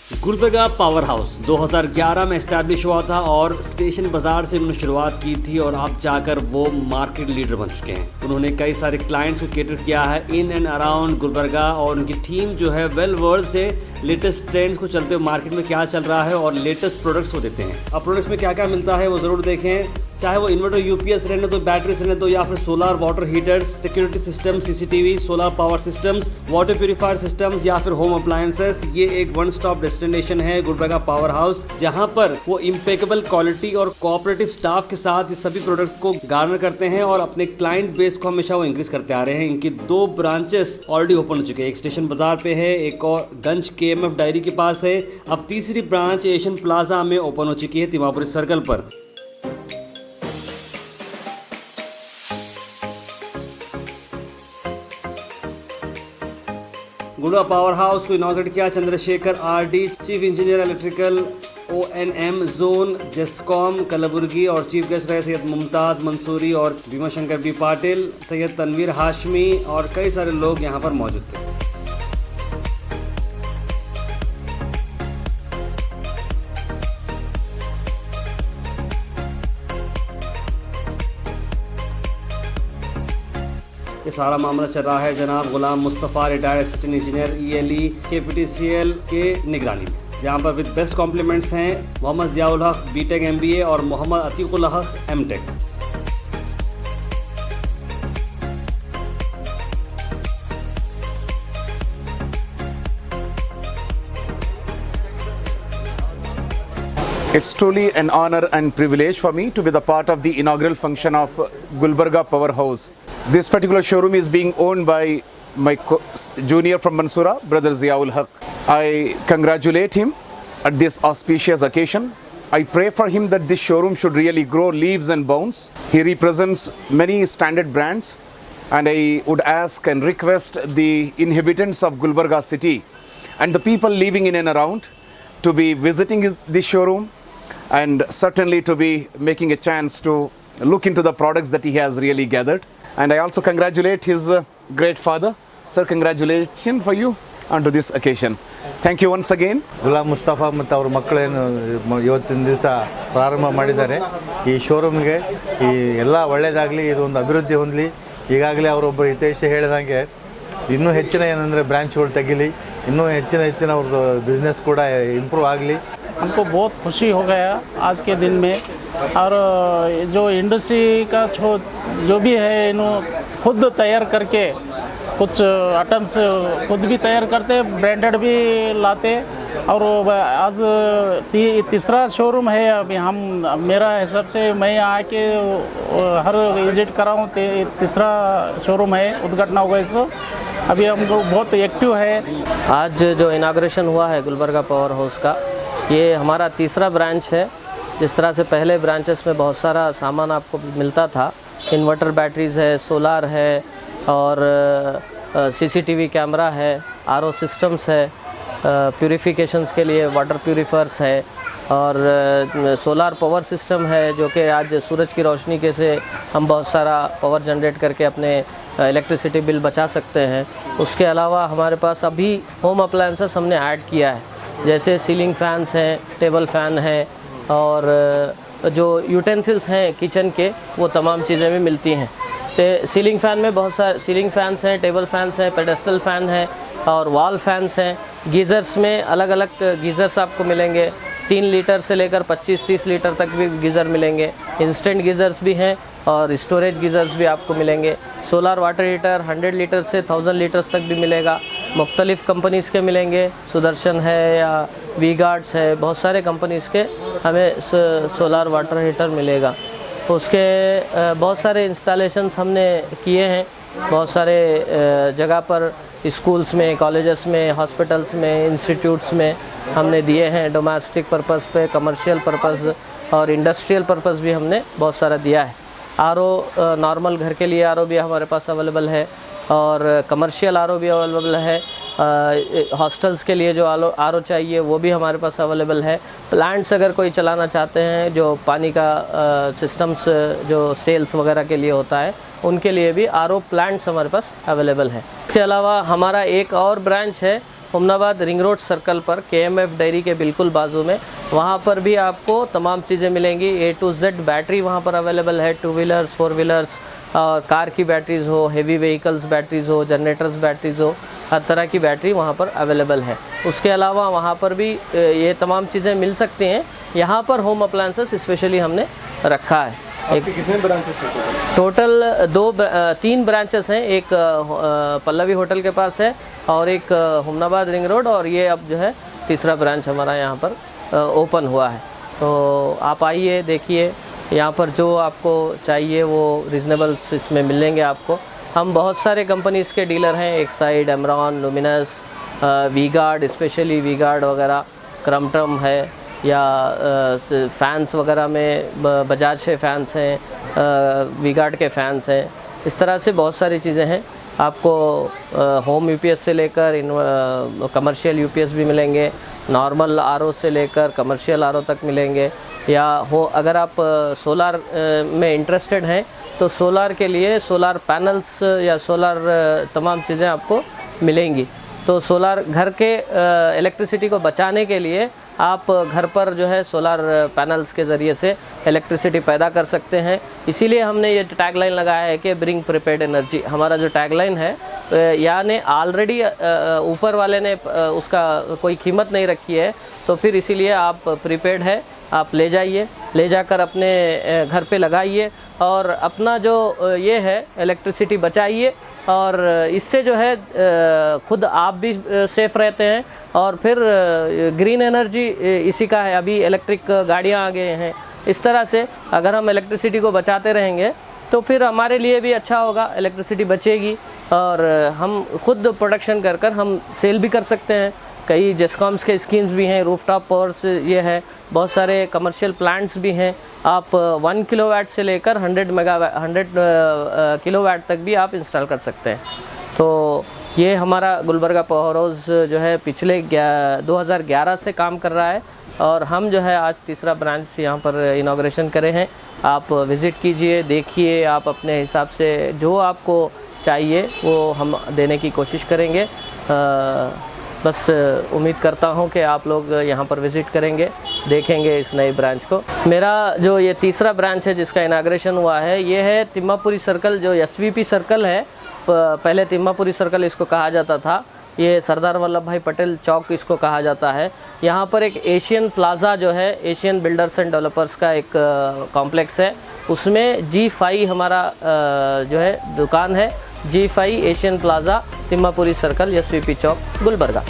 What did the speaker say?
Gulbarga power house 2011 में establish हुआ था और स्टेशन बाजार से उन्होंने शुरुआत की थी और अब जाकर वो मार्केट लीडर बन चुके हैं। उन्होंने कई सारे क्लाइंट्स को केटर किया है इन एंड अराउंड गुलबर्गा और उनकी टीम जो है वेल वर्ल्ड से लेटेस्ट ट्रेंड्स को चलते हुए मार्केट में क्या चल रहा है और लेटेस्ट प्रोडक्ट्स को देते हैं। अब प्रोडक्ट्स में क्या क्या मिलता है वो ज़रूर देखें, चाहे वो इन्वर्टर यूपीएस रहने दो, बैटरीज रहने दो या फिर solar water heaters, security system, CCTV, solar power systems, water purifier systems या फिर होम अप्लायंसेस। ये एक वन स्टॉप डेस्टिनेशन है गुलबर्गा पावर हाउस, जहां पर वो इम्पेकेबल क्वालिटी और कोऑपरेटिव स्टाफ के साथ ये सभी प्रोडक्ट को गार्नर करते हैं और अपने क्लाइंट बेस को हमेशा वो इंक्रीज करते आ रहे हैं। इनकी 2 ब्रांचेस ऑलरेडी ओपन हो चुके हैं, एक स्टेशन बाजार पे है, एक और गंज KMF डायरी के पास है। अब तीसरी ब्रांच एशियन प्लाजा में ओपन हो चुकी है तिमापुरी सर्कल पर। गुलबर्गा पावर हाउस को इनॉग्रेट किया Chandrashekar RD, chief engineer electrical ONM zone GESCOM Kalaburagi, और चीफ गेस्ट रहे सैयद मुमताज़ मंसूरी और भीमाशंकर B पाटिल, सैयद तनवीर हाशमी और कई सारे लोग यहाँ पर मौजूद थे। ये सारा मामला चल रहा है जनाब Ghulam Mustafa retired assistant engineer ELE KPTCL के निगरानी में, जहाँ पर विद बेस्ट कॉम्प्लीमेंट्स हैं मोहम्मद ज़ियाउल हक BTech MBA और मोहम्मद अतीकुल हक MTech। It's truly an honor and privilege for me to be the part of the inaugural function of Gulbarga Power House. This particular showroom is being owned by my junior from Mansoura, brother Ziaul Haq. I congratulate him at this auspicious occasion. I pray for him that this showroom should really grow leaps and bounds. He represents many standard brands, and I would ask and request the inhabitants of Gulbarga city and the people living in and around to be visiting this showroom and certainly to be making a chance to look into the products that he has really gathered. And I also congratulate his great father. Sir, congratulations for you onto this occasion. Thank you once again. Ghulam Mustafa ಮತ್ತು ಅವ್ರ ಮಕ್ಕಳೇನು ಇವತ್ತಿನ ದಿವಸ ಪ್ರಾರಂಭ ಮಾಡಿದ್ದಾರೆ. ಈ ಶೋರೂಮ್ಗೆ ಈ ಎಲ್ಲ ಒಳ್ಳೆಯದಾಗಲಿ, ಇದೊಂದು ಅಭಿವೃದ್ಧಿ ಹೊಂದಲಿ. ಈಗಾಗಲೇ ಅವರೊಬ್ಬರು ಹಿತೈಷಿ ಹೇಳಿದಂಗೆ ಇನ್ನೂ ಹೆಚ್ಚಿನ ಏನಂದರೆ ಬ್ರಾಂಚ್ಗಳು ತೆಗಿಲಿ, ಇನ್ನೂ ಹೆಚ್ಚಿನ ಅವ್ರದ್ದು ಬಿಸ್ನೆಸ್ ಕೂಡ ಇಂಪ್ರೂವ್ ಆಗಲಿ. हमको बहुत खुशी हो गया आज के दिन में, और जो इंडस्ट्री का जो भी है इन्हों खुद तैयार करके कुछ आइटम्स खुद भी तैयार करते, ब्रांडेड भी लाते। और आज तीसरा शोरूम है अभी हम, मेरा हिसाब से मैं आके हर विजिट कर रहा हूँ, तीसरा शोरूम है, उद्घाटन होगा इसको। अभी हमको बहुत एक्टिव है। आज जो इनाग्रेशन हुआ है गुलबर्गा पावर हाउस का, ये हमारा तीसरा ब्रांच है। जिस तरह से पहले ब्रांचेस में बहुत सारा सामान आपको मिलता था, इन्वर्टर बैटरीज़ है, सोलार है और CCTV कैमरा है, RO सिस्टम्स है, प्यूरिफिकेशंस के लिए वाटर प्यूरिफायर्स है और सोलार पावर सिस्टम है, जो कि आज सूरज की रोशनी के से हम बहुत सारा पावर जनरेट करके अपने इलेक्ट्रिसिटी बिल बचा सकते हैं। उसके अलावा हमारे पास अभी होम अप्लायंसेस हमने ऐड किया है, जैसे सीलिंग फैंस हैं, टेबल फ़ैन है और जो यूटेंसिल्स हैं किचन के, वो तमाम चीज़ें भी मिलती हैं। तो सीलिंग फ़ैन में बहुत सारे सीलिंग फ़ैंस हैं, टेबल फैंस हैं, पेडेस्टल फ़ैन है और वॉल फैंस हैं। गीज़र्स में अलग अलग गीज़र्स आपको मिलेंगे, 3 लीटर से लेकर 25-30 लीटर तक भी गीज़र मिलेंगे। इंस्टेंट गीज़र्स भी हैं और स्टोरेज गीज़र्स भी आपको मिलेंगे। सोलर वाटर हीटर 100 लीटर से 1000 लीटर्स तक भी मिलेगा। मुख्तलिफ़ कंपनीज़ के मिलेंगे, सुदर्शन है या V-गार्ड्स है, बहुत सारे कंपनीज़ के हमें सोलर वाटर हीटर मिलेगा। उसके बहुत सारे इंस्टॉलेशंस हमने किए हैं, बहुत सारे जगह पर स्कूल्स में, कॉलेजेस में, हॉस्पिटल्स में, इंस्टीट्यूट्स में हमने दिए हैं। डोमेस्टिक पर्पस पे, कमर्शियल पर्पस और इंडस्ट्रियल पर्पस भी हमने बहुत सारा दिया है। RO नॉर्मल घर के लिए RO भी हमारे पास अवेलेबल है और कमर्शियल RO भी अवेलेबल है। हॉस्टल्स के लिए जो RO चाहिए वो भी हमारे पास अवेलेबल है। प्लांट्स अगर कोई चलाना चाहते हैं, जो पानी का सिस्टम्स जो सेल्स वगैरह के लिए होता है, उनके लिए भी RO प्लांट्स हमारे पास अवेलेबल है। इसके अलावा हमारा एक और ब्रांच है हुमनाबाद रिंग रोड सर्कल पर KMF डेयरी के बिल्कुल बाजू में, वहाँ पर भी आपको तमाम चीज़ें मिलेंगी। A to Z बैटरी वहाँ पर अवेलेबल है, 2 व्हीलर्स 4 व्हीलर्स और कार की बैटरीज़ हो, हेवी व्हीकल्स बैटरीज़ हो, जनरेटर्स बैटरीज़ हो, हर तरह की बैटरी वहाँ पर अवेलेबल है। उसके अलावा वहाँ पर भी ये तमाम चीज़ें मिल सकती हैं। यहाँ पर होम अप्लायंसेस स्पेशली हमने रखा है। आपके कितने ब्रांचेस हैं टोटल 3 ब्रांचेस हैं, एक पल्लवी होटल के पास है और एक हुमनाबाद रिंग रोड, और ये अब जो है तीसरा ब्रांच हमारा यहाँ पर ओपन हुआ है। तो आप आइए, देखिए, यहाँ पर जो आपको चाहिए वो रीज़नेबल इसमें मिलेंगे आपको। हम बहुत सारे कंपनीज़ के डीलर हैं, एक side Amaron, Luminous, V-Guard, specially V-Guard वगैरह, क्रम्पटन है, या फ़ैन्स वगैरह में बजाज के फ़ैन्स हैं, वी-गार्ड के फ़ैन्स हैं। इस तरह से बहुत सारी चीज़ें हैं। आपको होम यूपीएस से लेकर कमर्शियल यूपीएस भी मिलेंगे, नॉर्मल आरओ से लेकर कमर्शियल आरओ तक मिलेंगे। या अगर आप सोलार में इंटरेस्टेड हैं तो सोलार के लिए सोलार पैनल्स या सोलार तमाम चीज़ें आपको मिलेंगी। तो सोलार घर के इलेक्ट्रिसिटी को बचाने के लिए आप घर पर जो है सोलार पैनल्स के ज़रिए से इलेक्ट्रिसिटी पैदा कर सकते हैं। इसीलिए हमने ये टैगलाइन लगाया है कि ब्रिंग प्रीपेड एनर्जी। हमारा जो टैगलाइन है, यानी ऑलरेडी ऊपर वाले ने उसका कोई कीमत नहीं रखी है, तो फिर इसीलिए आप प्रीपेड है, आप ले जाइए, ले जाकर अपने घर पे लगाइए और अपना जो ये है इलेक्ट्रिसिटी बचाइए, और इससे जो है खुद आप भी सेफ़ रहते हैं। और फिर ग्रीन एनर्जी इसी का है, अभी इलेक्ट्रिक गाड़ियाँ आ गए हैं। इस तरह से अगर हम इलेक्ट्रिसिटी को बचाते रहेंगे तो फिर हमारे लिए भी अच्छा होगा, इलेक्ट्रिसिटी बचेगी और हम खुद प्रोडक्शन कर कर हम सेल भी कर सकते हैं। कई जेस्कॉम्स के स्कीम्स भी हैं, रूफटॉप पावर्स ये है, बहुत सारे कमर्शियल प्लांट्स भी हैं। आप 1 किलोवाट से लेकर 100 किलोवाट तक भी आप इंस्टॉल कर सकते हैं। तो ये हमारा गुलबर्गा पावर हाउस जो है पिछले 2011 से काम कर रहा है, और हम जो है आज तीसरा ब्रांच यहाँ पर इनॉग्रेशन करे हैं। आप विज़िट कीजिए, देखिए, आप अपने हिसाब से जो आपको चाहिए वो हम देने की कोशिश करेंगे। बस उम्मीद करता हूँ कि आप लोग यहाँ पर विज़िट करेंगे, देखेंगे इस नई ब्रांच को। मेरा जो ये तीसरा ब्रांच है जिसका इनाग्रेशन हुआ है, ये है तिम्मापुरी सर्कल, जो SVP सर्कल है। पहले तिम्मापुरी सर्कल इसको कहा जाता था, ये सरदार वल्लभ भाई पटेल चौक इसको कहा जाता है। यहाँ पर एक एशियन प्लाज़ा जो है, एशियन बिल्डर्स एंड डेवलपर्स का एक कॉम्प्लेक्स है, उसमें G5 हमारा जो है दुकान है। G5 Asian plaza, Timmapuri circle, SVP चौक, गुलबर्गा।